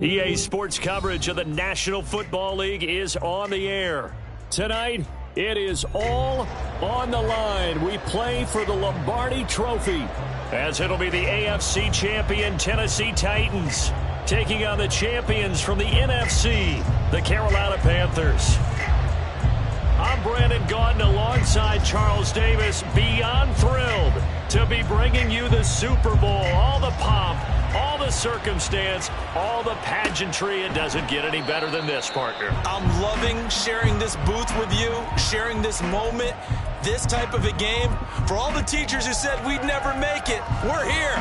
EA Sports coverage of the National Football League is on the air. Tonight, it is all on the line. We play for the Lombardi Trophy, as it'll be the AFC champion Tennessee Titans taking on the champions from the NFC, the Carolina Panthers. I'm Brandon Gaudin alongside Charles Davis, beyond thrilled to be bringing you the Super Bowl. All the pomp, all the circumstance, all the pageantry. It doesn't get any better than this, partner. I'm loving sharing this booth with you, sharing this moment, this type of a game. For all the teachers who said we'd never make it, we're here.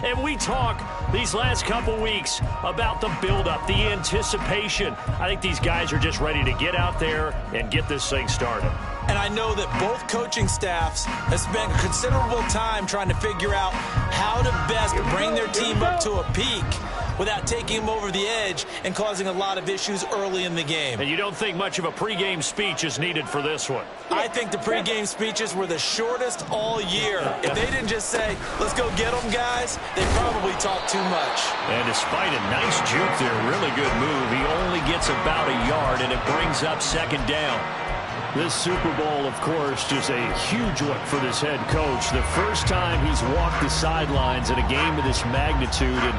And we talk these last couple weeks about the buildup, the anticipation. I think these guys are just ready to get out there and get this thing started. And I know that both coaching staffs have spent considerable time trying to figure out how to best bring their team up to a peak without taking them over the edge and causing a lot of issues early in the game. And you don't think much of a pregame speech is needed for this one? I think the pregame speeches were the shortest all year. If they didn't just say, let's go get them, guys, they probably talked too much. And despite a nice juke there, really good move, he only gets about a yard, and it brings up second down. This Super Bowl, of course, just a huge one for this head coach. The first time he's walked the sidelines in a game of this magnitude. And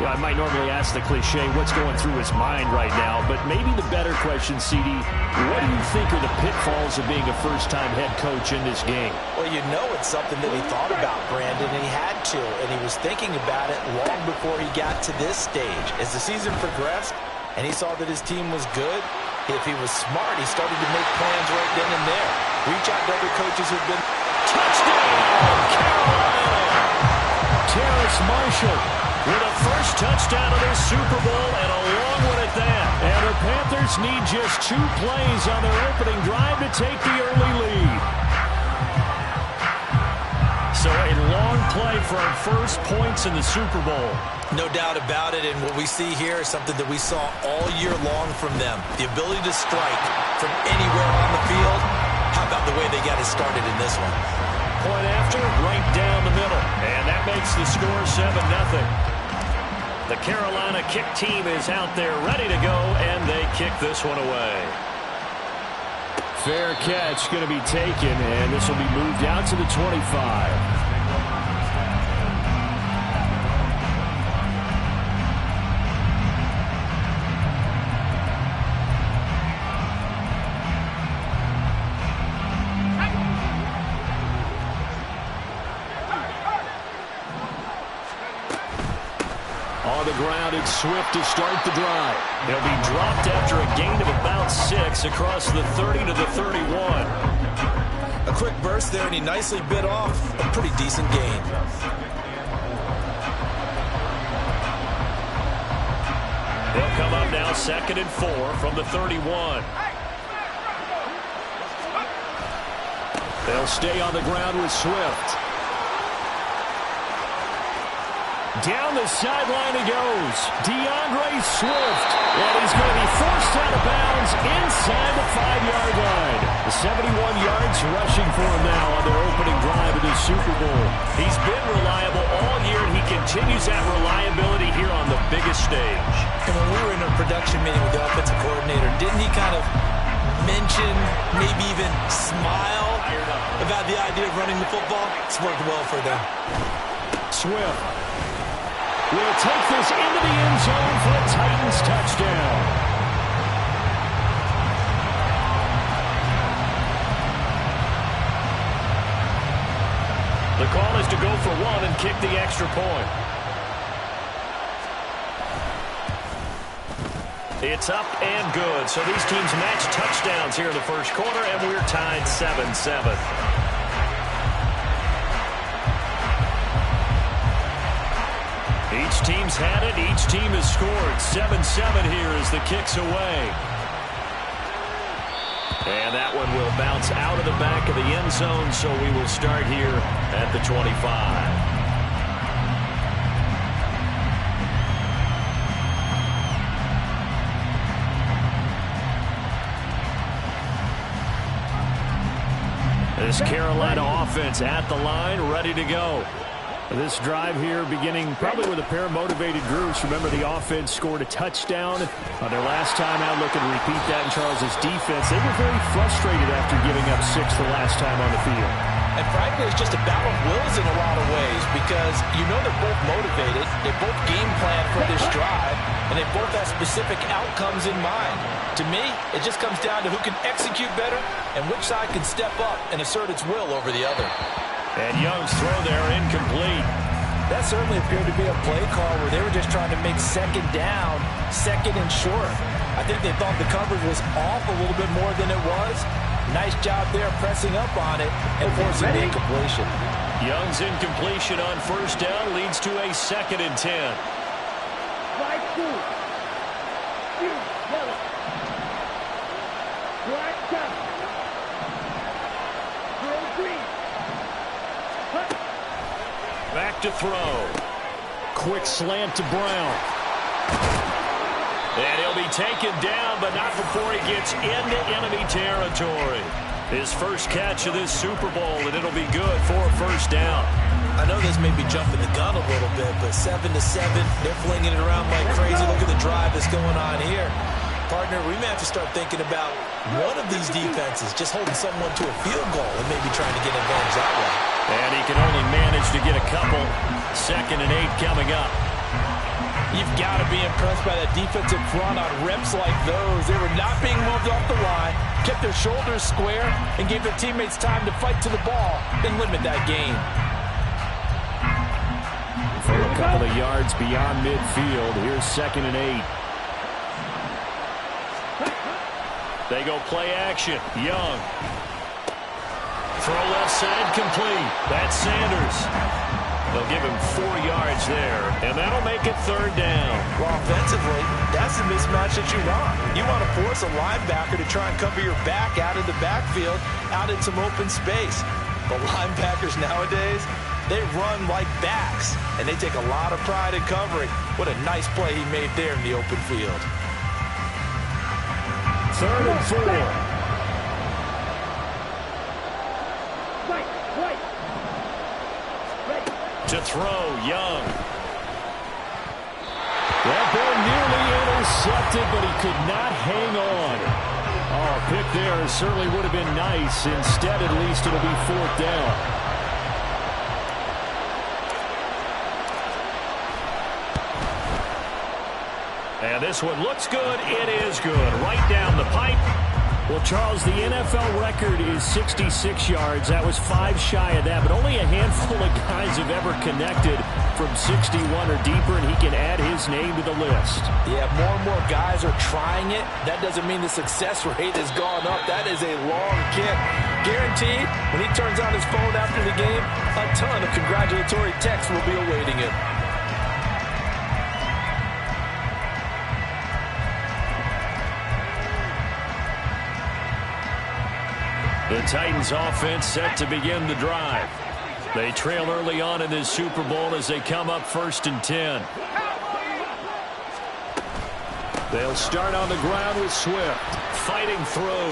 I might normally ask the cliche, what's going through his mind right now? But maybe the better question, CD, what do you think are the pitfalls of being a first-time head coach in this game? Well, you know it's something that he thought about, Brandon, and he had to. And he was thinking about it long before he got to this stage. As the season progressed and he saw that his team was good, if he was smart, he started to make plans right then and there. Reach out to other coaches who've been... Touchdown, Carolina! Terrace Marshall with a first touchdown of this Super Bowl, and a long one at that. And the Panthers need just 2 plays on their opening drive to take the early lead. So a long play for our first points in the Super Bowl. No doubt about it, and what we see here is something that we saw all year long from them. The ability to strike from anywhere on the field. How about the way they got it started in this one? Point after, right down the middle. And that makes the score 7-0. The Carolina kick team is out there ready to go, and they kick this one away. Fair catch going to be taken, and this will be moved out to the 25. On the ground, it's Swift to start the drive. He'll be dropped after a gain of about 6 across the 30 to the 31. A quick burst there, and he nicely bit off a pretty decent gain. They'll come up now 2nd and 4 from the 31. They'll stay on the ground with Swift. Down the sideline he goes. DeAndre Swift. And he's going to be forced out of bounds inside the 5-yard line. The 71 yards rushing for him now on their opening drive of this Super Bowl. He's been reliable all year, and he continues that reliability here on the biggest stage. And when we were in a production meeting with the offensive coordinator, didn't he kind of mention, maybe even smile about the idea of running the football? It's worked well for them. Swift will take this into the end zone for a Titans touchdown. The call is to go for 1 and kick the extra point. It's up and good. So these teams match touchdowns here in the first quarter, and we're tied 7-7. Each team's had it. Each team has scored. 7-7 here as the kick's away. And that one will bounce out of the back of the end zone, so we will start here at the 25. This Carolina offense at the line, ready to go. This drive here beginning probably with a pair of motivated groups. Remember, the offense scored a touchdown on their last time out. Looking to repeat that in Charles's defense. They were very frustrated after giving up 6 the last time on the field. And frankly, it's just a battle of wills in a lot of ways because you know they're both motivated. They both game plan for this drive, and they both have specific outcomes in mind. To me, it just comes down to who can execute better and which side can step up and assert its will over the other. And Young's throw there incomplete. That certainly appeared to be a play call where they were just trying to make second down, second and short. I think they thought the coverage was off a little bit more than it was. Nice job there pressing up on it and forcing the incompletion. Young's incompletion on first down leads to a 2nd and 10. Back to throw. Quick slant to Brown. And he'll be taken down, but not before he gets into enemy territory. His first catch of this Super Bowl, and it'll be good for a first down. I know this may be jumping the gun a little bit, but 7-7, they're flinging it around like crazy. Look at the drive that's going on here. Partner, we may have to start thinking about one of these defenses just holding someone to a field goal and maybe trying to get advantage that way. And he can only manage to get a couple. 2nd and 8 coming up. You've got to be impressed by that defensive front on reps like those. They were not being moved off the line, kept their shoulders square, and gave their teammates time to fight to the ball and limit that gain. From a couple of yards beyond midfield, here's 2nd and 8. They go play action. Young. Throw left side complete. That's Sanders. They'll give him 4 yards there, and that'll make it 3rd down. Well, offensively, that's the mismatch that you want. You want to force a linebacker to try and cover your back out of the backfield, out in some open space. But linebackers nowadays, they run like backs, and they take a lot of pride in covering. What a nice play he made there in the open field. 3rd and 4. To throw, Young. That ball nearly intercepted, but he could not hang on. Oh, a pick there certainly would have been nice. Instead, at least, it'll be 4th down. And this one looks good. It is good. Right down the pipe. Well, Charles, the NFL record is 66 yards. That was 5 shy of that, but only a handful of guys have ever connected from 61 or deeper, and he can add his name to the list. Yeah, more and more guys are trying it. That doesn't mean the success rate has gone up. That is a long kick. Guaranteed, when he turns on his phone after the game, a ton of congratulatory texts will be awaiting him. The Titans offense set to begin the drive. They trail early on in this Super Bowl as they come up 1st and 10. They'll start on the ground with Swift. Fighting through.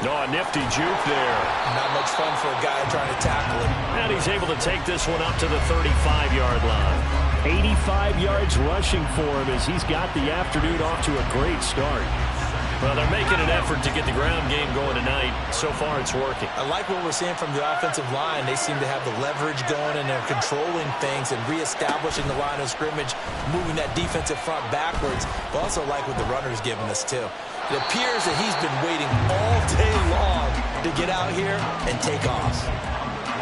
Oh, a nifty juke there. Not much fun for a guy trying to tackle him. And he's able to take this one up to the 35-yard line. 85 yards rushing for him as he's got the afternoon off to a great start. Well, they're making an effort to get the ground game going tonight. So far, it's working. I like what we're seeing from the offensive line. They seem to have the leverage going, and they're controlling things and reestablishing the line of scrimmage, moving that defensive front backwards. But also like what the runner's giving us, too. It appears that he's been waiting all day long to get out here and take off.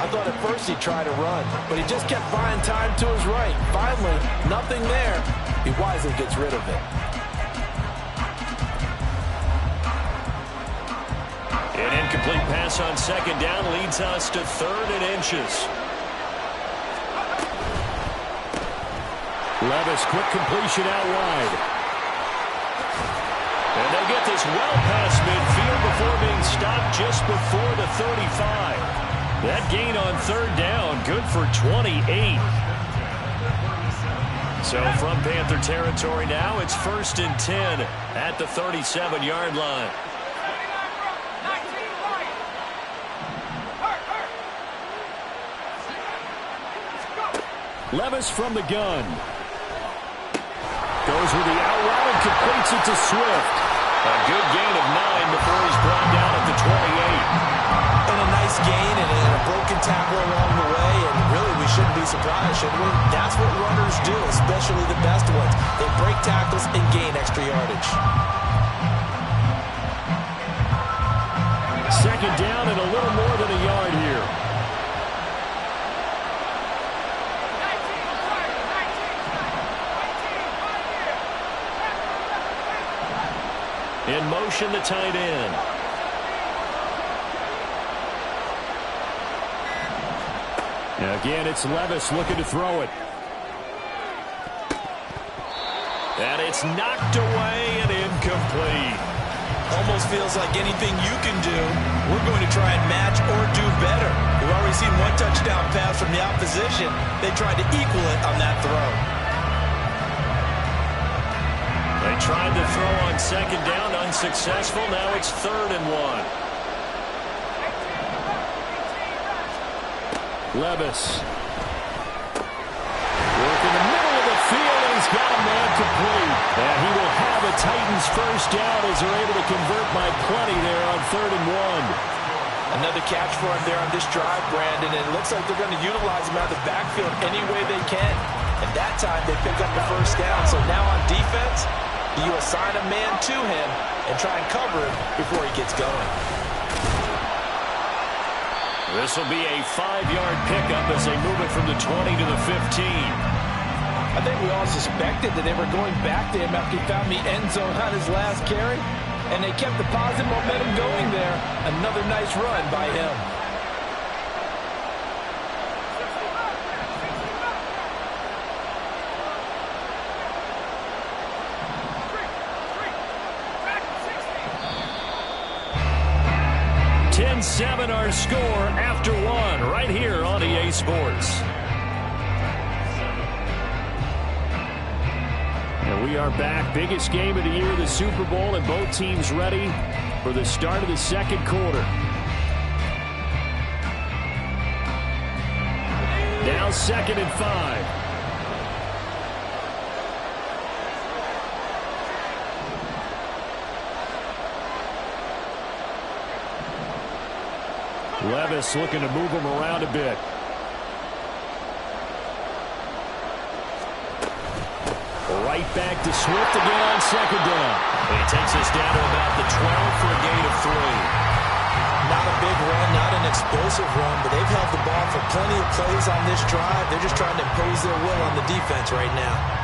I thought at first he'd try to run, but he just kept buying time to his right. Finally, nothing there. He wisely gets rid of it. An incomplete pass on 2nd down leads us to 3rd and inches. Levis, quick completion out wide. And they'll get this well past midfield before being stopped just before the 35. That gain on 3rd down, good for 28. So from Panther territory now, it's 1st and 10 at the 37-yard line. Levis from the gun. Goes with the out route and completes it to Swift. A good gain of 9 before he's brought down at the 28. And a nice gain and a broken tackle along the way. And really, we shouldn't be surprised, should we? That's what runners do, especially the best ones. They break tackles and gain extra yardage. Second down and a little more than a yard here. In motion, the tight end. And again, it's Levis looking to throw it. And it's knocked away and incomplete. Almost feels like anything you can do, we're going to try and match or do better. We've already seen one touchdown pass from the opposition. They tried to equal it on that throw. They tried to throw on second down, unsuccessful. Now it's 3rd and 1. Levis. Work in the middle of the field, and he's got a man complete. And he will have a Titans first down as they're able to convert by plenty there on 3rd and 1. Another catch for him there on this drive, Brandon, and it looks like they're going to utilize him out of the backfield any way they can. And that time they pick up the first down. So now on defense, you assign a man to him and try and cover him before he gets going. This will be a 5-yard pickup as they move it from the 20 to the 15. I think we all suspected that they were going back to him after he found the end zone on his last carry, and they kept the positive momentum going there. Another nice run by him. Seven our score after 1 right here on EA Sports. And we are back. Biggest game of the year, the Super Bowl, and both teams ready for the start of the second quarter. Now 2nd and 5. Levis looking to move him around a bit. Right back to Swift again on second down. He takes us down to about the 12 for a gain of 3. Not a big run, not an explosive run, but they've held the ball for plenty of plays on this drive. They're just trying to impose their will on the defense right now.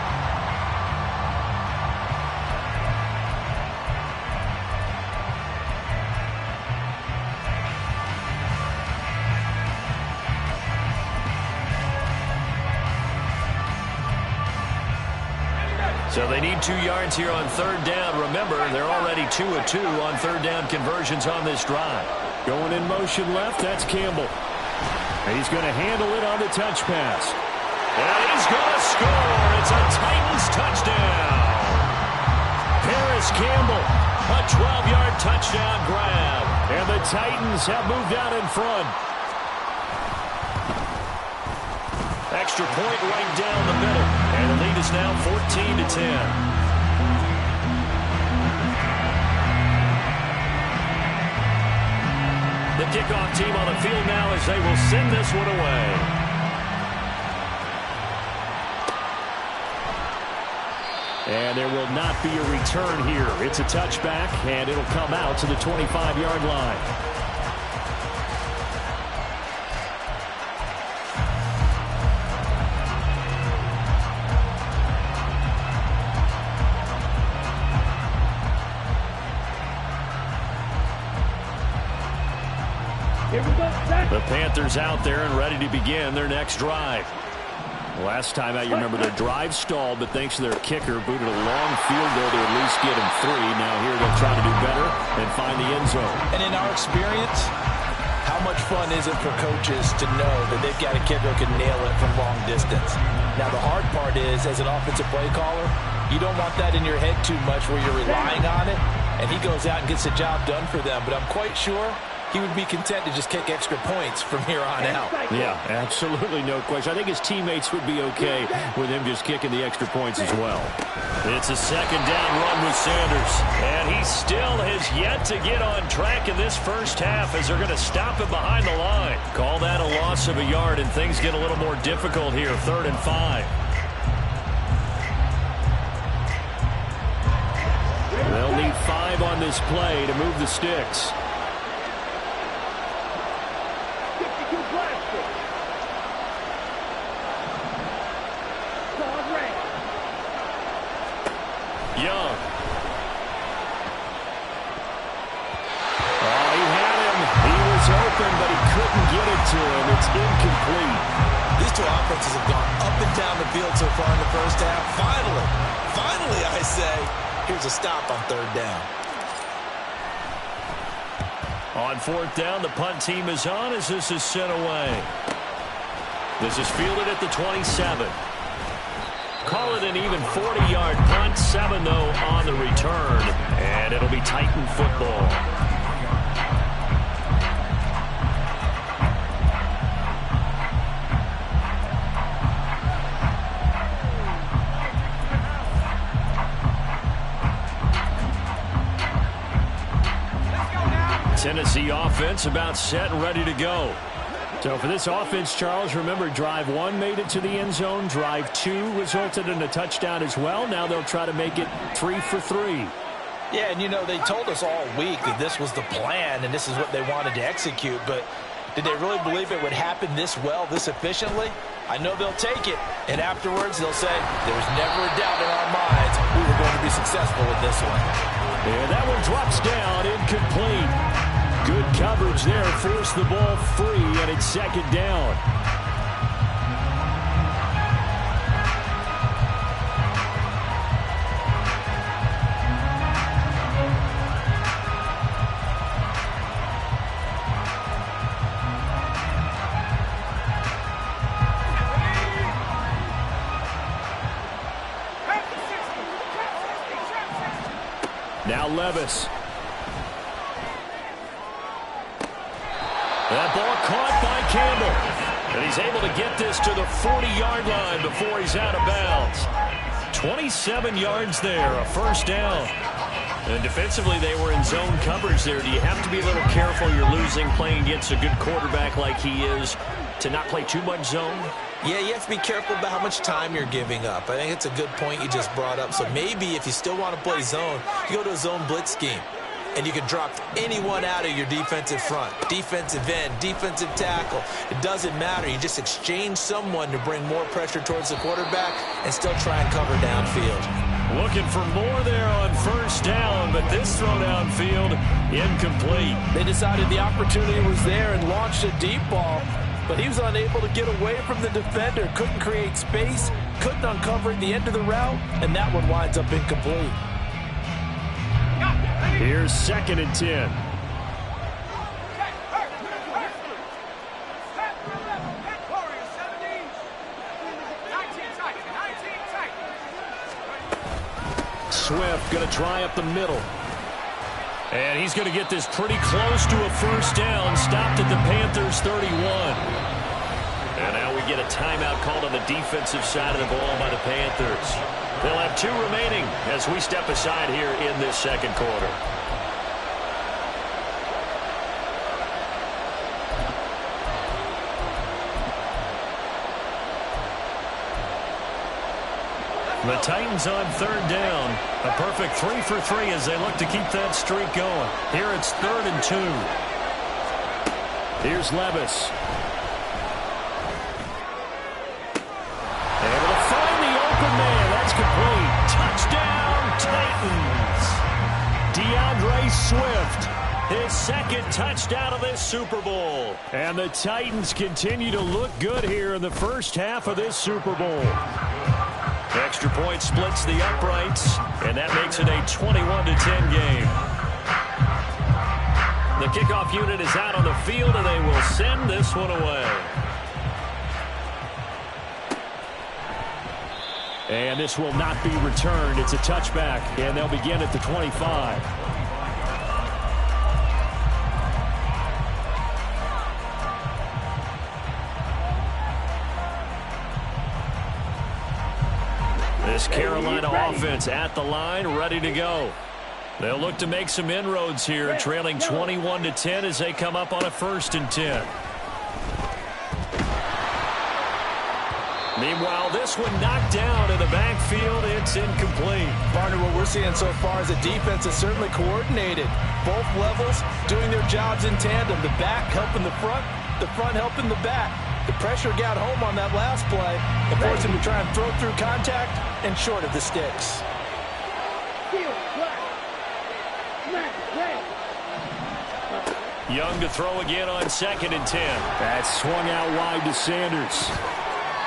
So they need 2 yards here on 3rd down. Remember, they're already 2 of 2 on 3rd down conversions on this drive. Going in motion left, that's Campbell. And he's going to handle it on the touch pass. And he's going to score. It's a Titans touchdown. Paris Campbell, a 12-yard touchdown grab. And the Titans have moved out in front. Extra point right down the middle. And the lead is now 14-10. The kickoff team on the field now as they will send this one away. And there will not be a return here. It's a touchback, and it'll come out to the 25-yard line. The Panthers out there and ready to begin their next drive. Last time out, you remember their drive stalled, but thanks to their kicker, booted a long field goal to at least get him 3. Now here they'll try to do better and find the end zone. And in our experience, how much fun is it for coaches to know that they've got a kicker who can nail it from long distance? Now the hard part is, as an offensive play caller, you don't want that in your head too much where you're relying on it, and he goes out and gets the job done for them. But I'm quite sure he would be content to just kick extra points from here on out. Yeah, absolutely no question. I think his teammates would be okay with him just kicking the extra points as well. It's a second down run with Sanders. And he still has yet to get on track in this first half as they're going to stop him behind the line. Call that a loss of a yard, and things get a little more difficult here. 3rd and 5. They'll need 5 on this play to move the sticks. Young. Oh, he had him. He was open, but he couldn't get it to him. It's incomplete. These two offenses have gone up and down the field so far in the first half. Finally, I say, here's a stop on 3rd down. On 4th down, the punt team is on as this is sent away. This is fielded at the 27. Call it an even 40-yard punt. 7, though, on the return. And it'll be Titan football. Tennessee offense about set and ready to go. So for this offense, Charles, remember, drive 1 made it to the end zone. Drive 2 resulted in a touchdown as well. Now they'll try to make it 3 for 3. Yeah, and you know, they told us all week that this was the plan and this is what they wanted to execute, but did they really believe it would happen this well, this efficiently? I know they'll take it, and afterwards they'll say, there was never a doubt in our minds we were going to be successful with this one. And that one drops down, incomplete. Good coverage there, forced the ball free, and it's 2nd down. Now Levis. That ball caught by Campbell. And he's able to get this to the 40-yard line before he's out of bounds. 27 yards there, a 1st down. And defensively, they were in zone coverage there. Do you have to be a little careful? You're losing playing against a good quarterback like he is to not play too much zone? Yeah, you have to be careful about how much time you're giving up. I think it's a good point you just brought up. So maybe if you still want to play zone, you go to a zone blitz scheme. And you can drop anyone out of your defensive front. Defensive end, defensive tackle. It doesn't matter. You just exchange someone to bring more pressure towards the quarterback and still try and cover downfield. Looking for more there on 1st down, but this throw downfield incomplete. They decided the opportunity was there and launched a deep ball, but he was unable to get away from the defender. Couldn't create space, couldn't uncover at the end of the route, and that one winds up incomplete. Here's 2nd and 10. Swift going to try up the middle. And he's going to get this pretty close to a 1st down. Stopped at the Panthers' 31. And now we get a timeout called on the defensive side of the ball by the Panthers. They'll have 2 remaining as we step aside here in this 2nd quarter. The Titans on 3rd down. A perfect 3 for 3 as they look to keep that streak going. Here it's 3rd and 2. Here's Levis. Able to find the open man. That's complete. Touchdown, Titans. DeAndre Swift. His 2nd touchdown of this Super Bowl. And the Titans continue to look good here in the first half of this Super Bowl. Extra point splits the uprights, and that makes it a 21-10 game. The kickoff unit is out on the field, and they will send this one away. And this will not be returned. It's a touchback, and they'll begin at the 25. This Carolina offense at the line, ready to go. They'll look to make some inroads here, trailing 21-10 as they come up on a 1st and 10. Meanwhile, this one knocked down in the backfield. It's incomplete. Partner, what we're seeing so far is the defense is certainly coordinated. Both levels doing their jobs in tandem. The back helping the front helping the back. The pressure got home on that last play and forced him to try and throw through contact and short of the sticks. Young to throw again on 2nd and 10. That swung out wide to Sanders.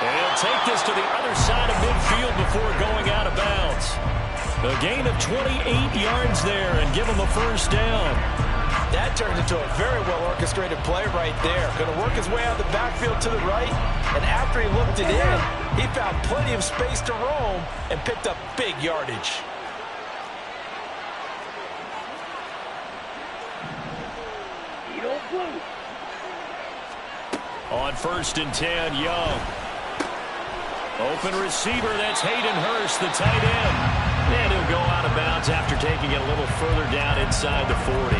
And he'll take this to the other side of midfield before going out of bounds. A gain of 28 yards there and give him a 1st down. That turned into a very well-orchestrated play right there. Going to work his way out of the backfield to the right. And after he looked it in, he found plenty of space to roam and picked up big yardage. On 1st and 10, Young. Open receiver, that's Hayden Hurst, the tight end. And he'll go out of bounds after taking it a little further down inside the 40.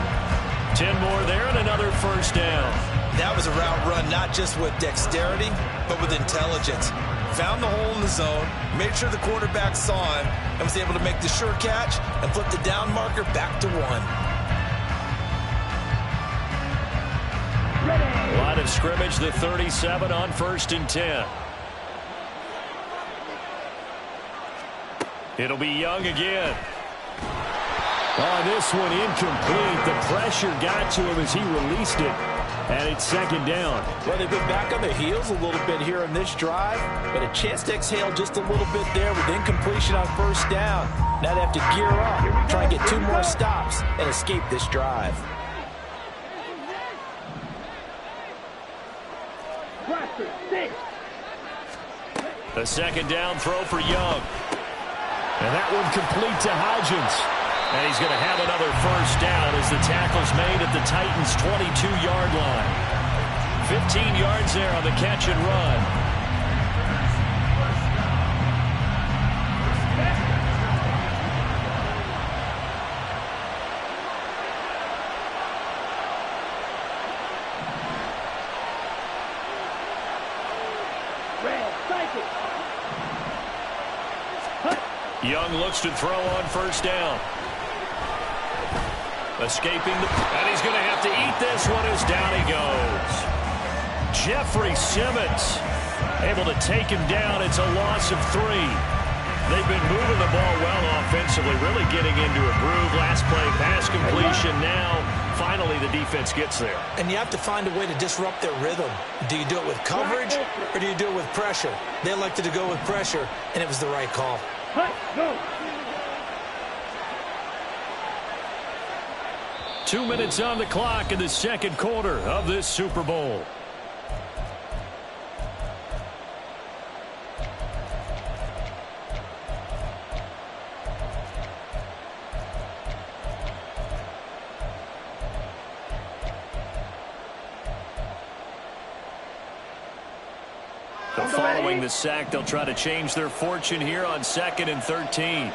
10 more there and another 1st down. That was a route run not just with dexterity, but with intelligence. Found the hole in the zone, made sure the quarterback saw him, and was able to make the sure catch and flip the down marker back to 1. Line of scrimmage, the 37 on 1st and 10. It'll be Young again. Oh, this one incomplete. The pressure got to him as he released it. And it's 2nd down. Well, they've been back on their heels a little bit here in this drive, but a chance to exhale just a little bit there with incompletion on 1st down. Now they have to gear up, try and get 2 more stops, and escape this drive. A 2nd down throw for Young. And that one complete to Hodgins. And he's going to have another 1st down as the tackle's made at the Titans' 22-yard line. 15 yards there on the catch and run. Young looks to throw on 1st down. Escaping, and he's going to have to eat this one as down he goes. Jeffrey Simmons able to take him down. It's a loss of 3. They've been moving the ball well offensively, really getting into a groove. Last play, pass completion. Now, finally, the defense gets there. And you have to find a way to disrupt their rhythm. Do you do it with coverage, or do you do it with pressure? They elected to go with pressure, and it was the right call. Go. 2 minutes on the clock in the 2nd quarter of this Super Bowl. Following the sack, they'll try to change their fortune here on 2nd and 13.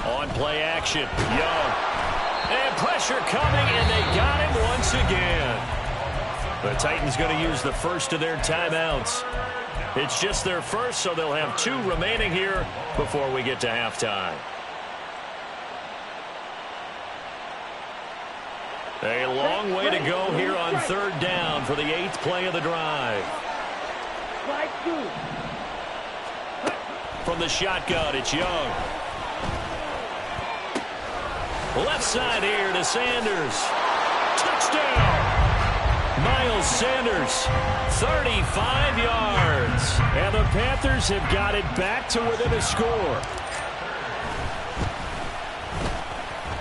On play action, Young. And pressure coming, and they got him once again. The Titans going to use the first of their timeouts. It's just their first, so they'll have 2 remaining here before we get to halftime. A long way to go here on 3rd down for the 8th play of the drive. From the shotgun, it's Young. Left side here to Sanders. Touchdown! Miles Sanders, 35 yards. And the Panthers have got it back to within a score.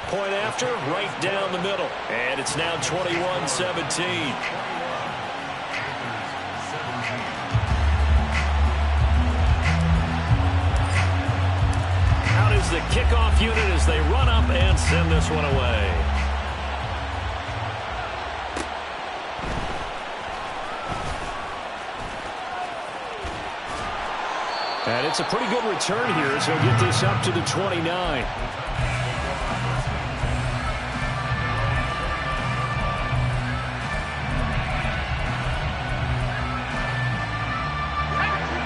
Point after, right down the middle. And it's now 21-17. Out is the kickoff unit as they run up and send this one away. And it's a pretty good return here as he'll get this up to the 29.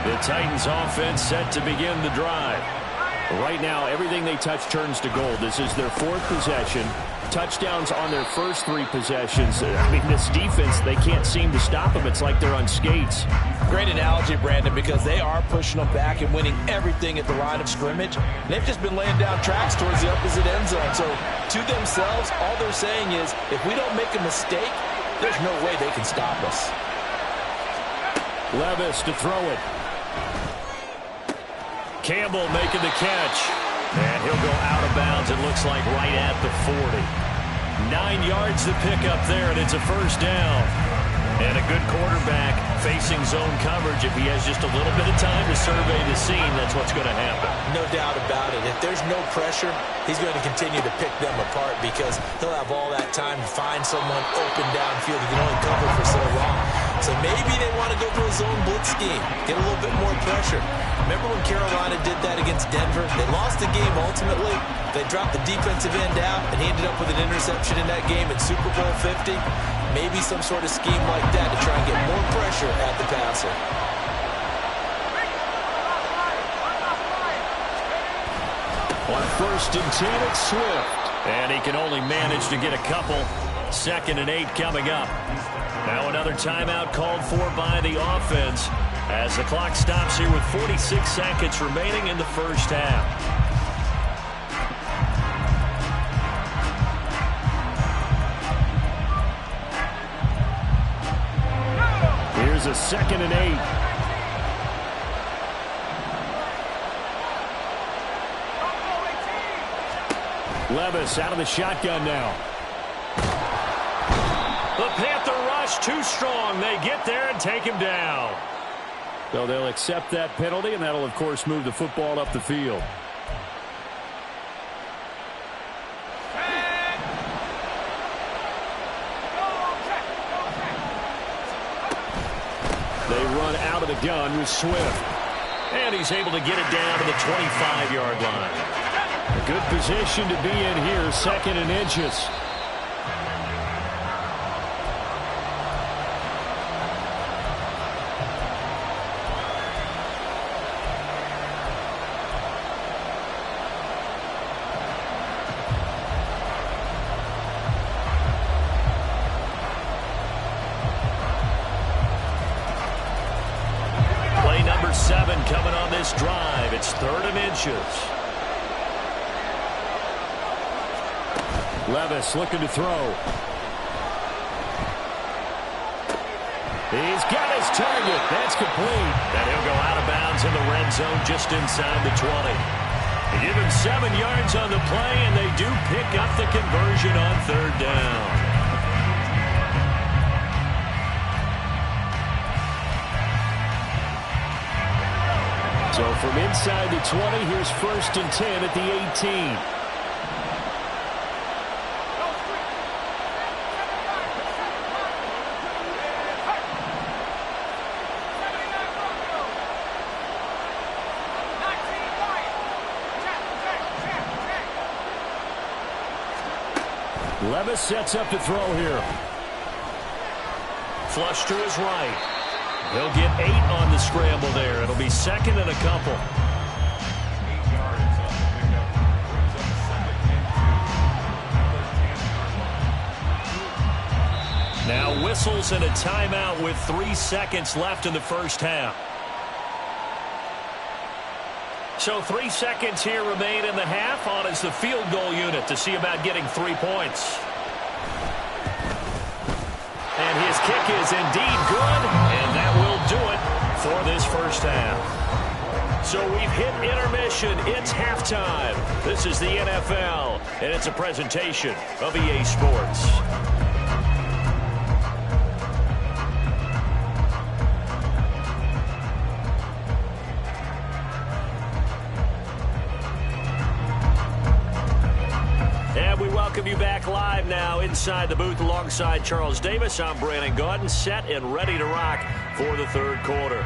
The Titans offense set to begin the drive. Right now, everything they touch turns to gold. This is their 4th possession. Touchdowns on their first 3 possessions. I mean, this defense, they can't seem to stop them. It's like they're on skates. Great analogy, Brandon, because they are pushing them back and winning everything at the line of scrimmage. They've just been laying down tracks towards the opposite end zone. So, to themselves, all they're saying is, if we don't make a mistake, there's no way they can stop us. Levis to throw it. Campbell making the catch. And he'll go out of bounds, it looks like, right at the 40. 9 yards to pick up there, and it's a first down. And a good quarterback facing zone coverage. If he has just a little bit of time to survey the scene, that's what's going to happen. No doubt about it. If there's no pressure, he's going to continue to pick them apart because he'll have all that time to find someone open downfield. He can only cover for so long. So maybe they want to go to a zone blitz scheme, get a little bit more pressure. Remember when Carolina did that against Denver? They lost the game ultimately. They dropped the defensive end out, and he ended up with an interception in that game in Super Bowl 50. Maybe some sort of scheme like that to try and get more pressure at the passer. On 1st and 10, it's Swift. And he can only manage to get a couple. 2nd and 8 coming up. Now another timeout called for by the offense as the clock stops here with 46 seconds remaining in the first half. Here's a 2nd and 8. Levis out of the shotgun now. The Panther rush too strong. They get there and take him down. So they'll accept that penalty, and that'll, of course, move the football up the field. They run out of the gun with Swift. And he's able to get it down to the 25-yard line. A good position to be in here, 2nd and inches. Play number 7 coming on this drive. It's 3rd and inches. Levis looking to throw. He's got his target. That's complete. And he'll go out of bounds in the red zone just inside the 20. They give him 7 yards on the play, and they do pick up the conversion on 3rd down. So from inside the 20, here's 1st and 10 at the 18. Levis sets up to throw here. Flush to his right. He'll get 8 on the scramble there. It'll be 2nd and a couple. Now whistles and a timeout with 3 seconds left in the first half. So 3 seconds here remain in the half. On is the field goal unit to see about getting 3 points. And his kick is indeed good, and that will do it for this first half. So we've hit intermission. It's halftime. This is the NFL, and it's a presentation of EA Sports. And we welcome you back live now inside the booth alongside Charles Davis. I'm Brandon Gaudin, set and ready to rock for the third quarter.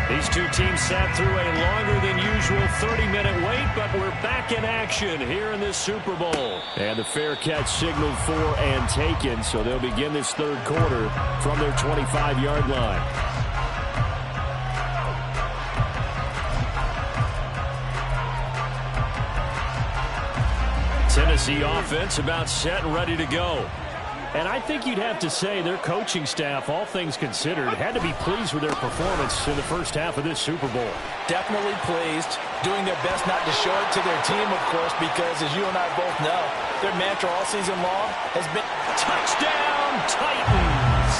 These two teams sat through a longer than usual 30-minute wait, but we're back in action here in this Super Bowl. And the fair catch signaled for and taken, so they'll begin this third quarter from their 25-yard line. Tennessee offense about set and ready to go. And I think you'd have to say their coaching staff, all things considered, had to be pleased with their performance in the first half of this Super Bowl. Definitely pleased, doing their best not to show it to their team, of course, because as you and I both know, their mantra all season long has been touchdown Titans.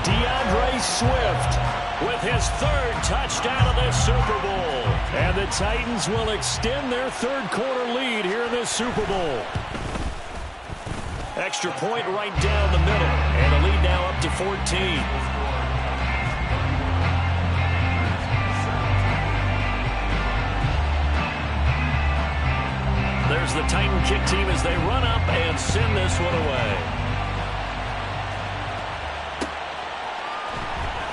DeAndre Swift with his third touchdown of this Super Bowl. And the Titans will extend their third quarter lead here in this Super Bowl. Extra point right down the middle, and the lead now up to 14. There's the Titan kick team as they run up and send this one away.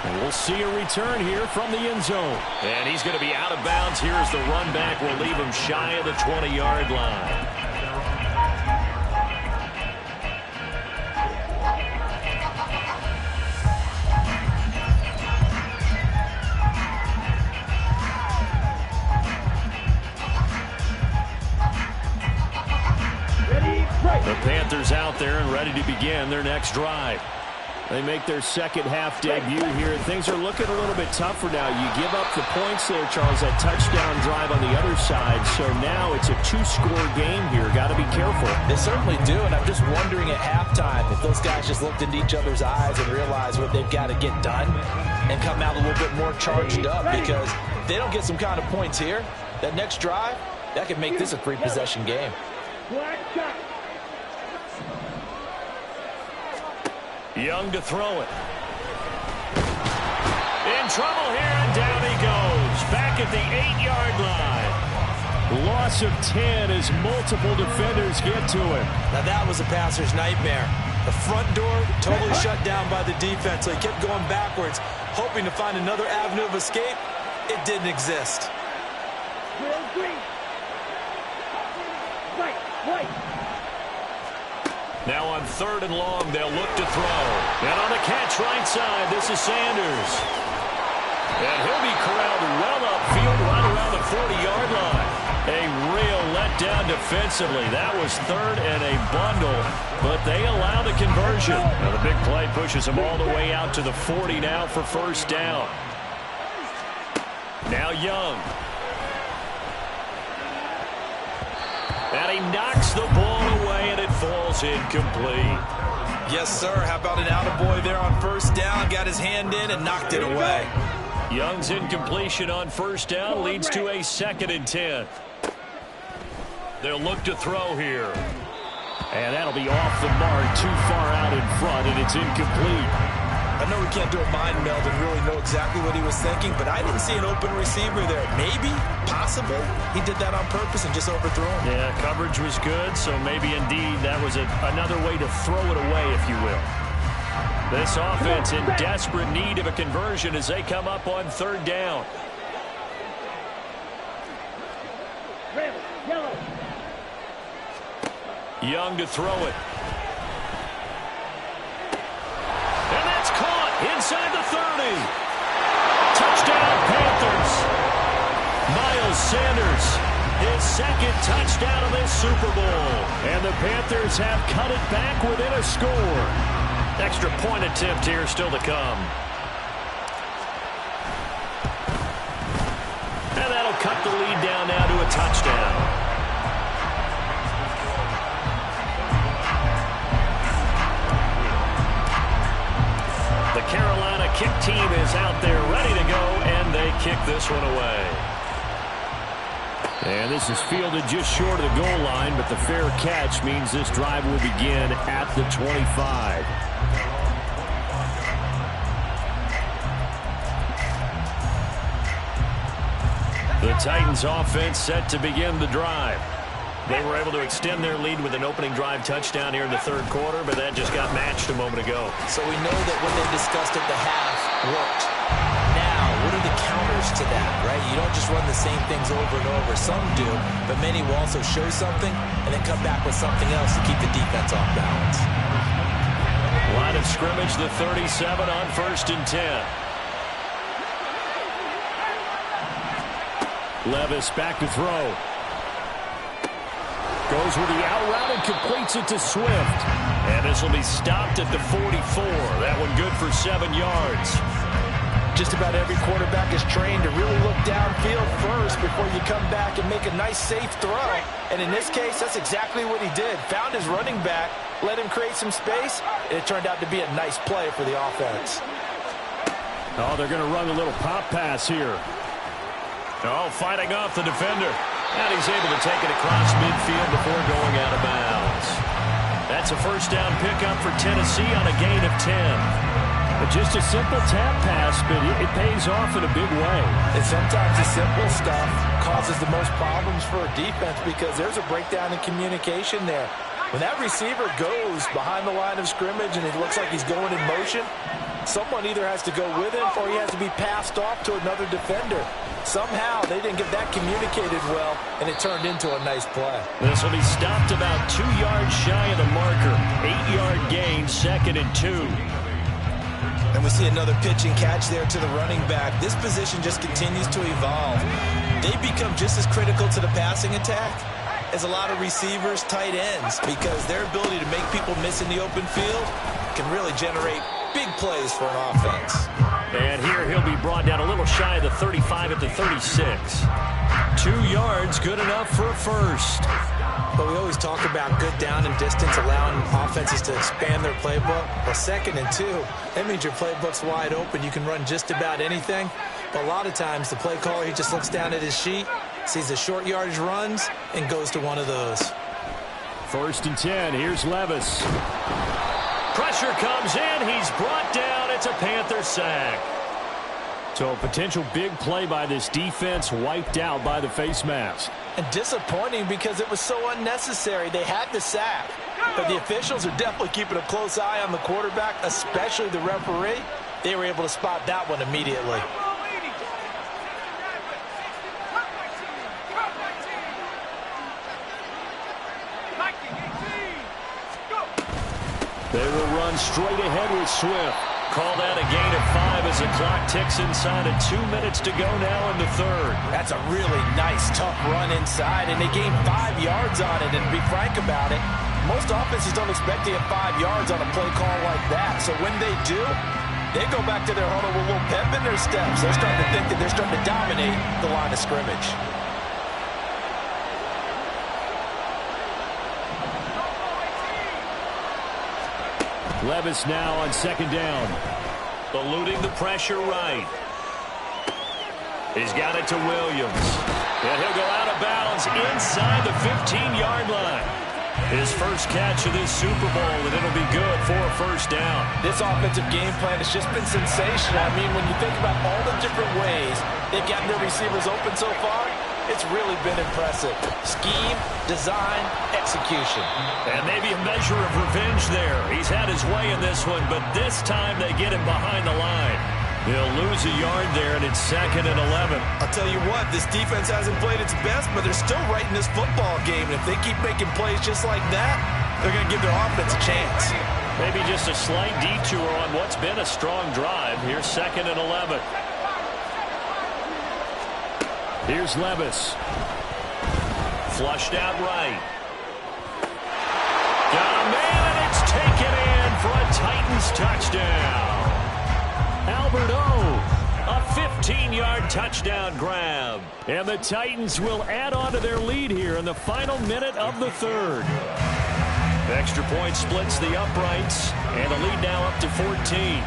And we'll see a return here from the end zone. And he's going to be out of bounds here as the run back will leave him shy of the 20-yard line. The Panthers out there and ready to begin their next drive. They make their second half debut here. Things are looking a little bit tougher now. You give up the points there, Charles, that touchdown drive on the other side. So now it's a two-score game here. Got to be careful. They certainly do, and I'm just wondering at halftime if those guys just looked into each other's eyes and realized what they've got to get done and come out a little bit more charged up, because if they don't get some kind of points here, that next drive, that could make this a three-possession game. Young to throw it. In trouble here, and down he goes. Back at the 8-yard line. Loss of 10 as multiple defenders get to him. Now that was a passer's nightmare. The front door totally shut down by the defense, so he kept going backwards, hoping to find another avenue of escape. It didn't exist. Now on third and long, they'll look to throw. And on the catch right side, this is Sanders. And he'll be corralled well upfield right around the 40-yard line. A real letdown defensively. That was third and a bundle, but they allow the conversion. Now the big play pushes them all the way out to the 40 now for first down. Now Young. And he knocks the ball away, and it falls incomplete. Yes, sir. How about an attaboy there on first down? Got his hand in and knocked it away. Young's incompletion on first down leads to a 2nd and 10. They'll look to throw here. And that'll be off the mark, too far out in front, and it's incomplete. I know we can't do a mind meld and really know exactly what he was thinking, but I didn't see an open receiver there. Maybe, possibly, he did that on purpose and just overthrew him. Yeah, coverage was good, so maybe indeed that was another way to throw it away, if you will. This offense in desperate need of a conversion as they come up on third down. Young to throw it. And that's caught inside the 30. Touchdown, Panthers. Miles Sanders, his second touchdown of this Super Bowl. And the Panthers have cut it back within a score. Extra point attempt here still to come. And that'll cut the lead down now to a touchdown. The Carolina kick team is out there ready to go, and they kick this one away. And this is fielded just short of the goal line, but the fair catch means this drive will begin at the 25. The Titans offense set to begin the drive. They were able to extend their lead with an opening drive touchdown here in the third quarter, but that just got matched a moment ago. So we know that what they discussed at the half worked. Now, what are the counter layers to that, right? You don't just run the same things over and over. Some do, but many will also show something and then come back with something else to keep the defense off balance. Line of scrimmage, the 37 on 1st and 10. Levis back to throw. Goes with the out route and completes it to Swift. And this will be stopped at the 44. That one good for 7 yards. Just about every quarterback is trained to really look downfield first before you come back and make a nice, safe throw. And in this case, that's exactly what he did. Found his running back, let him create some space, and it turned out to be a nice play for the offense. Oh, they're going to run a little pop pass here. Oh, fighting off the defender. And he's able to take it across midfield before going out of bounds. That's a first down pickup for Tennessee on a gain of 10. Just a simple tap pass, but it pays off in a big way. And sometimes the simple stuff causes the most problems for a defense because there's a breakdown in communication there. When that receiver goes behind the line of scrimmage and it looks like he's going in motion, someone either has to go with him or he has to be passed off to another defender. Somehow they didn't get that communicated well, and it turned into a nice play. This will be stopped about 2 yards shy of the marker. 8-yard gain, 2nd and 2. And we see another pitch and catch there to the running back. This position just continues to evolve. They become just as critical to the passing attack as a lot of receivers, tight ends, because their ability to make people miss in the open field can really generate big plays for an offense. And here he'll be brought down a little shy of the 35 at the 36. 2 yards, good enough for a first. But we always talk about good down and distance, allowing offenses to expand their playbook. Well, 2nd and 2, that means your playbook's wide open. You can run just about anything. But a lot of times, the play caller, he just looks down at his sheet, sees the short yardage runs, and goes to one of those. 1st and 10, here's Levis. Pressure comes in, he's brought down, it's a Panther sack. So a potential big play by this defense wiped out by the face mask. And disappointing because it was so unnecessary. They had the sack, but the officials are definitely keeping a close eye on the quarterback, especially the referee. They were able to spot that one immediately. They will run straight ahead with Swift. Call that a gain of 5 as the clock ticks inside of 2 minutes to go now in the 3rd. That's a really nice, tough run inside, and they gained 5 yards on it. And to be frank about it, most offenses don't expect to get 5 yards on a play call like that. So when they do, they go back to their huddle with a little pep in their steps. They're starting to think that they're starting to dominate the line of scrimmage. Levis now on 2nd down. Eluding the pressure right. He's got it to Williams. And he'll go out of bounds inside the 15-yard line. His first catch of this Super Bowl, and it'll be good for a first down. This offensive game plan has just been sensational. I mean, when you think about all the different ways they've gotten their receivers open so far, it's really been impressive. Scheme, design, execution. And maybe a measure of revenge there. He's had his way in this one, but this time they get him behind the line. They'll lose a yard there, and it's 2nd and 11. I'll tell you what, this defense hasn't played its best, but they're still right in this football game. And if they keep making plays just like that, they're going to give their offense a chance. Maybe just a slight detour on what's been a strong drive. Here's 2nd and 11. Here's Levis. Flushed out right. Got a man, and it's taken in for a Titans touchdown. Albert O, a 15-yard touchdown grab. And the Titans will add on to their lead here in the final minute of the 3rd. Extra point splits the uprights, and the lead now up to 14.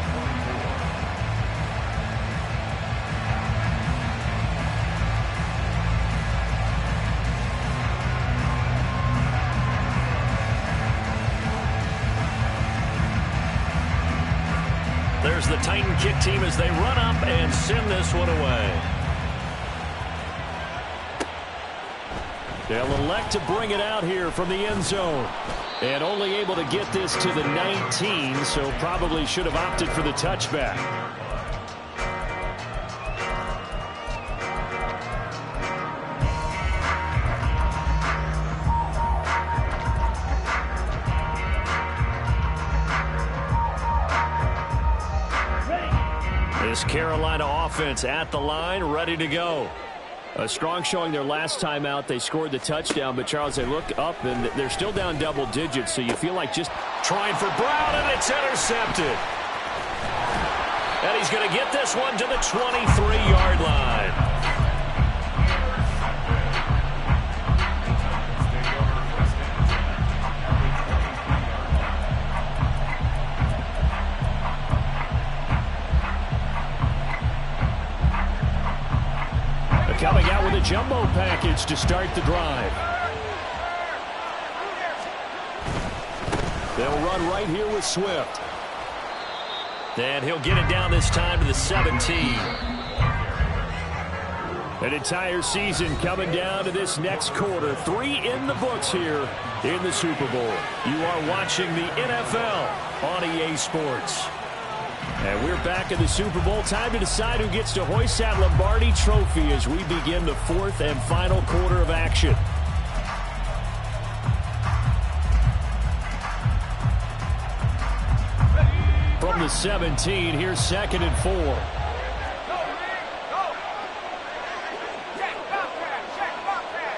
There's the Titan kick team as they run up and send this one away. They'll elect to bring it out here from the end zone. And only able to get this to the 19, so probably should have opted for the touchback. This Carolina offense at the line, ready to go. A strong showing their last time out. They scored the touchdown, but Charles, they look up and they're still down double digits, so you feel like just trying for Brown, and it's intercepted. And he's going to get this one to the 23-yard line. Coming out with a jumbo package to start the drive. They'll run right here with Swift. And he'll get it down this time to the 17. An entire season coming down to this next quarter. 3 in the books here in the Super Bowl. You are watching the NFL on EA Sports. And we're back in the Super Bowl. Time to decide who gets to hoist that Lombardi Trophy as we begin the 4th and final quarter of action. From the 17, here's 2nd and 4.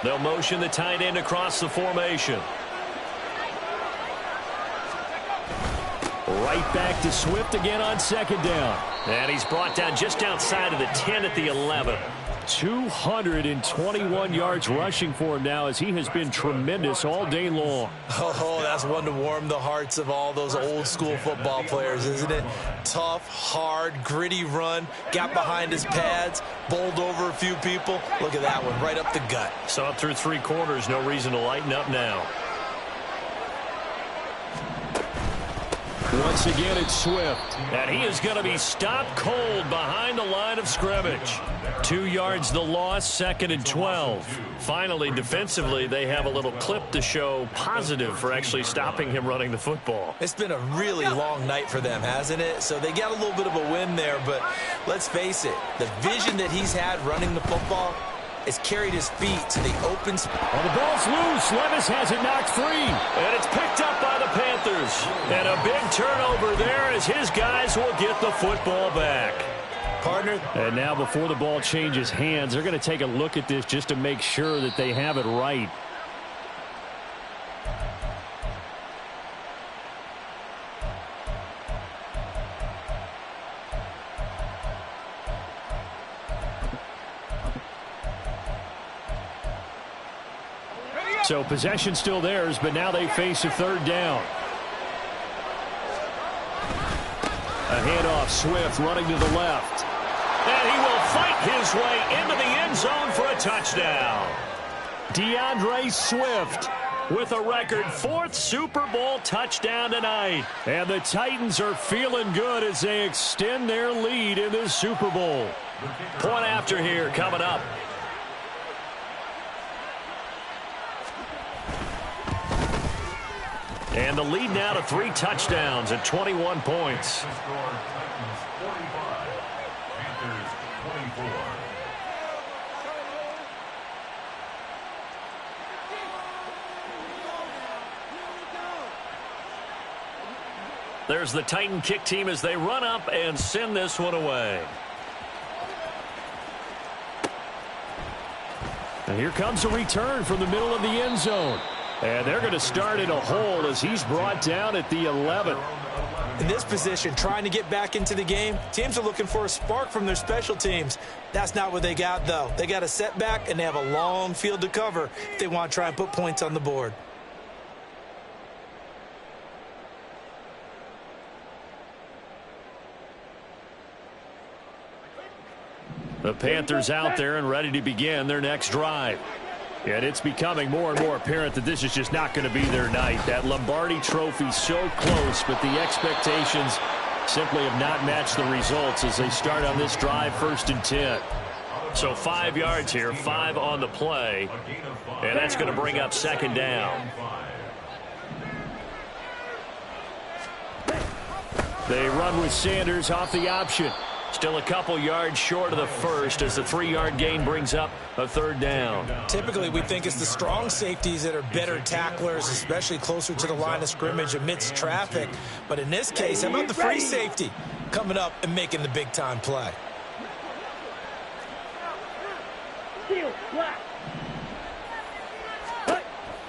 They'll motion the tight end across the formation. Right back to Swift again on 2nd down. And he's brought down just outside of the 10 at the 11. 221 yards rushing for him now as he has been tremendous all day long. Oh, that's one to warm the hearts of all those old school football players, isn't it? Tough, hard, gritty run. Got behind his pads, bowled over a few people. Look at that one, right up the gut. Saw it through 3 quarters. No reason to lighten up now. Once again, it's Swift. And he is going to be stopped cold behind the line of scrimmage. 2 yards the loss, 2nd and 12. Finally, defensively, they have a little clip to show positive for actually stopping him running the football. It's been a really long night for them, hasn't it? So they got a little bit of a win there, but let's face it, the vision that he's had running the football has carried his feet to the open spot. Well, the ball's loose. Levis has it knocked free. And it's picked up by the Panthers. And a big turnover there as his guys will get the football back. Partner. And now before the ball changes hands, they're going to take a look at this just to make sure that they have it right. So possession still theirs, but now they face a 3rd down. A handoff, Swift running to the left. And he will fight his way into the end zone for a touchdown. DeAndre Swift with a record 4th Super Bowl touchdown tonight. And the Titans are feeling good as they extend their lead in this Super Bowl. Point after here coming up. And the lead now to 3 touchdowns and 21 points. There's the Titan kick team as they run up and send this one away. And here comes a return from the middle of the end zone. And they're going to start in a hole as he's brought down at the 11. In this position, trying to get back into the game, teams are looking for a spark from their special teams. That's not what they got, though. They got a setback, and they have a long field to cover if they want to try and put points on the board. The Panthers out there and ready to begin their next drive. And it's becoming more and more apparent that this is just not going to be their night. That Lombardi Trophy so close, but the expectations simply have not matched the results as they start on this drive 1st and 10. So 5 yards here, 5 on the play, and that's going to bring up 2nd down. They run with Sanders off the option. Still a couple yards short of the first as the 3-yard gain brings up a 3rd down. Typically, we think it's the strong safeties that are better tacklers, especially closer to the line of scrimmage amidst traffic. But in this case, how about the free safety? coming up and making the big-time play.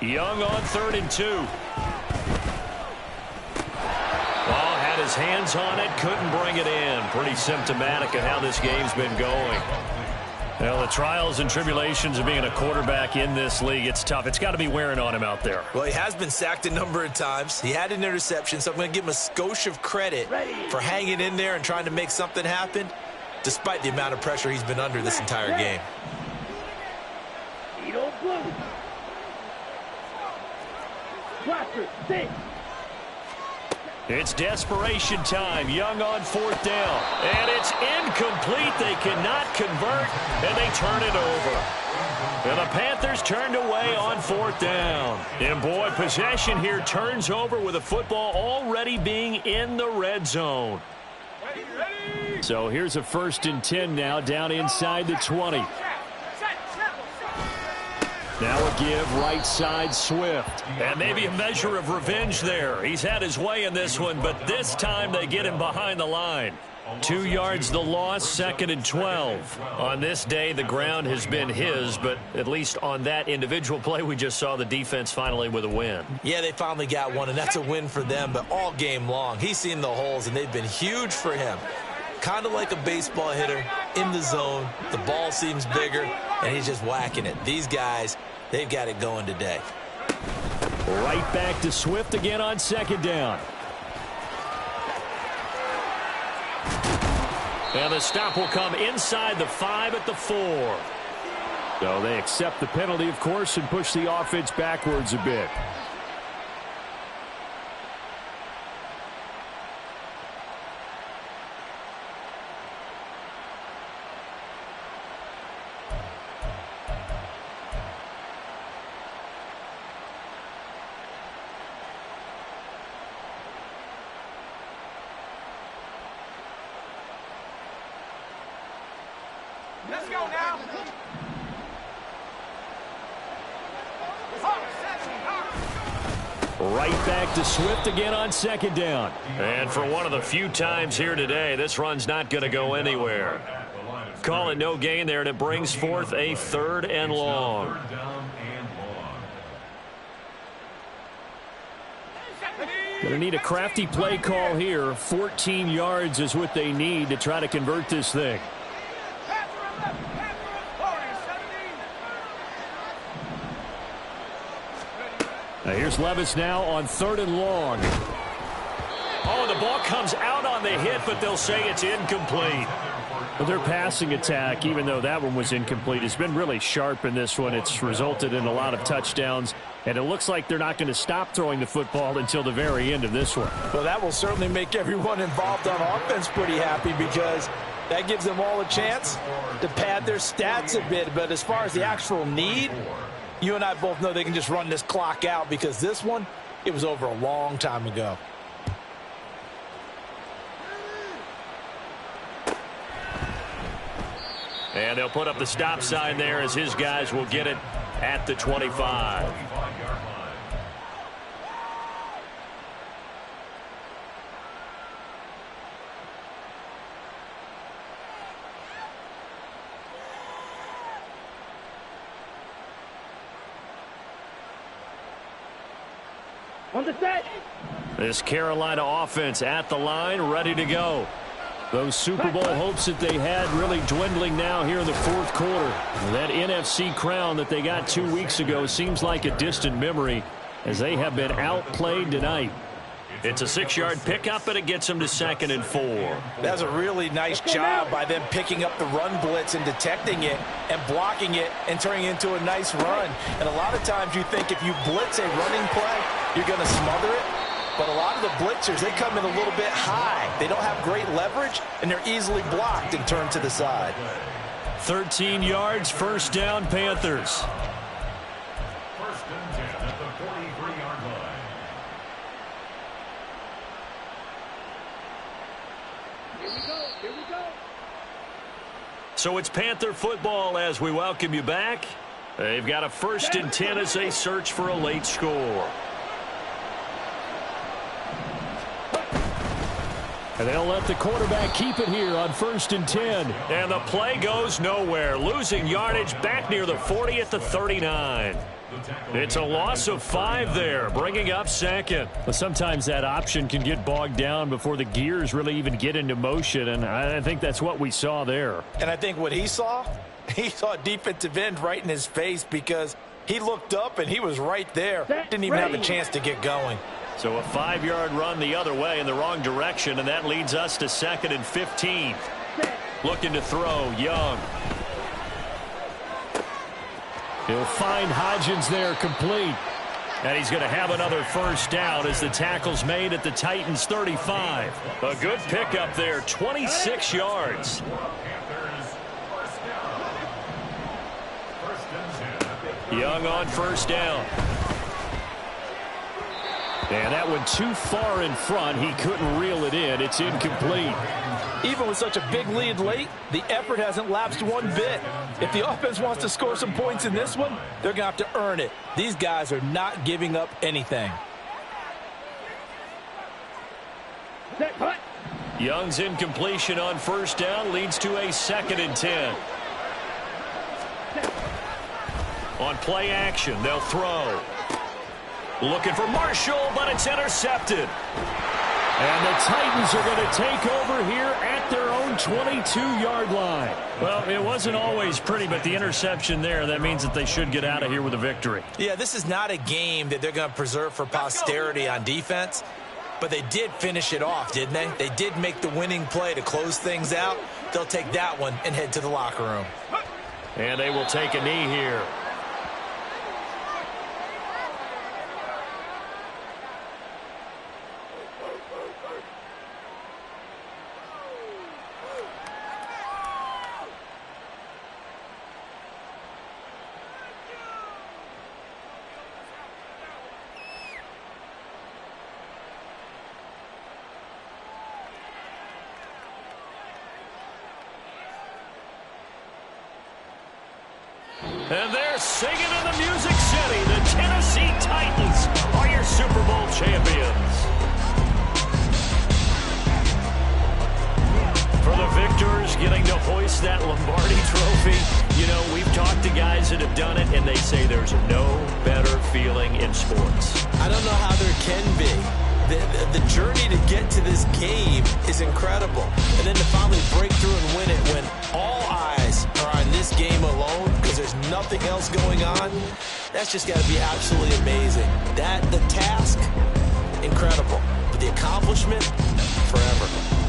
Young on 3rd and 2. Ball had his hands on it, couldn't bring it in. Pretty symptomatic of how this game's been going. Well, the trials and tribulations of being a quarterback in this league, it's tough. It's got to be wearing on him out there. Well, he has been sacked a number of times. He had an interception, so I'm going to give him a skosh of credit for hanging in there and trying to make something happen, despite the amount of pressure he's been under this entire game. It's desperation time. Young on 4th down. And it's incomplete. They cannot convert, and they turn it over. And the Panthers turned away on 4th down. And, boy, possession here turns over with the football already being in the red zone. So here's a 1st and 10 now down inside the 20. Now a give right side Swift. And maybe a measure of revenge there. He's had his way in this one, but this time they get him behind the line. 2 yards the loss, 2nd and 12. On this day, the ground has been his, but at least on that individual play, we just saw the defense finally with a win. Yeah, they finally got one, and that's a win for them, but all game long, he's seen the holes, and they've been huge for him. Kind of like a baseball hitter in the zone. The ball seems bigger, and he's just whacking it. These guys, they've got it going today. Right back to Swift again on 2nd down. And the stop will come inside the 5 at the 4. So they accept the penalty, of course, and push the offense backwards a bit. Let's go now. Right back to Swift again on 2nd down. And for one of the few times here today, this run's not going to go anywhere. Call it no gain there, and it brings forth a 3rd and long. Going to need a crafty play call here. 14 yards is what they need to try to convert this thing. Now here's Levis now on 3rd and long. Oh, the ball comes out on the hit, but they'll say it's incomplete. Well, their passing attack, even though that one was incomplete, has been really sharp in this one. It's resulted in a lot of touchdowns, and it looks like they're not going to stop throwing the football until the very end of this one. Well, that will certainly make everyone involved on offense pretty happy, because that gives them all a chance to pad their stats a bit. But as far as the actual need, you and I both know they can just run this clock out, because this one, it was over a long time ago. And they'll put up the stop sign there as his guys will get it at the 25. On the set. This Carolina offense at the line, ready to go. Those Super Bowl hopes that they had really dwindling now here in the 4th quarter. That NFC crown that they got 2 weeks ago seems like a distant memory, as they have been outplayed tonight. It's a 6-yard pickup, and it gets them to 2nd and 4. That's a really nice job by them picking up the run blitz and detecting it and blocking it and turning it into a nice run. And a lot of times you think if you blitz a running play, you're going to smother it. But a lot of the blitzers, they come in a little bit high. They don't have great leverage, and they're easily blocked and turned to the side. 13 yards, 1st down, Panthers. 1st and 10 at the 43-yard line. Here we go. Here we go. So it's Panther football as we welcome you back. They've got a 1st and 10 as they search for a late score. And they'll let the quarterback keep it here on 1st and 10. And the play goes nowhere. Losing yardage back near the 40 at the 39. It's a loss of 5 there, bringing up 2nd. But sometimes that option can get bogged down before the gears really even get into motion, and I think that's what we saw there. And I think what he saw a defensive end right in his face because he looked up and he was right there. Didn't even have a chance to get going. So a 5-yard run the other way in the wrong direction, and that leads us to 2nd and 15. Looking to throw, Young. He'll find Hodgins there complete. And he's going to have another first down as the tackle's made at the Titans' 35. A good pickup there, 26 yards. Young on first down. And that one too far in front. He couldn't reel it in. It's incomplete. Even with such a big lead late, the effort hasn't lapsed one bit. If the offense wants to score some points in this one, they're going to have to earn it. These guys are not giving up anything. Young's incompletion on first down leads to a 2nd and 10. On play action, they'll throw. Looking for Marshall, but it's intercepted. And the Titans are going to take over here at their own 22-yard line. Well, it wasn't always pretty, but the interception there, that means that they should get out of here with a victory. Yeah, this is not a game that they're going to preserve for posterity on defense, but they did finish it off, didn't they? They did make the winning play to close things out. They'll take that one and head to the locker room. And they will take a knee here. And they're singing in the Music City. The Tennessee Titans are your Super Bowl champions. For the victors, getting to hoist that Lombardi trophy. You know, we've talked to guys that have done it, and they say there's no better feeling in sports. I don't know how there can be. The journey to get to this game is incredible. And then to finally break through and win it when all eyes are on this game alone because there's nothing else going on, that's just got to be absolutely amazing. The task, incredible. But the accomplishment, forever.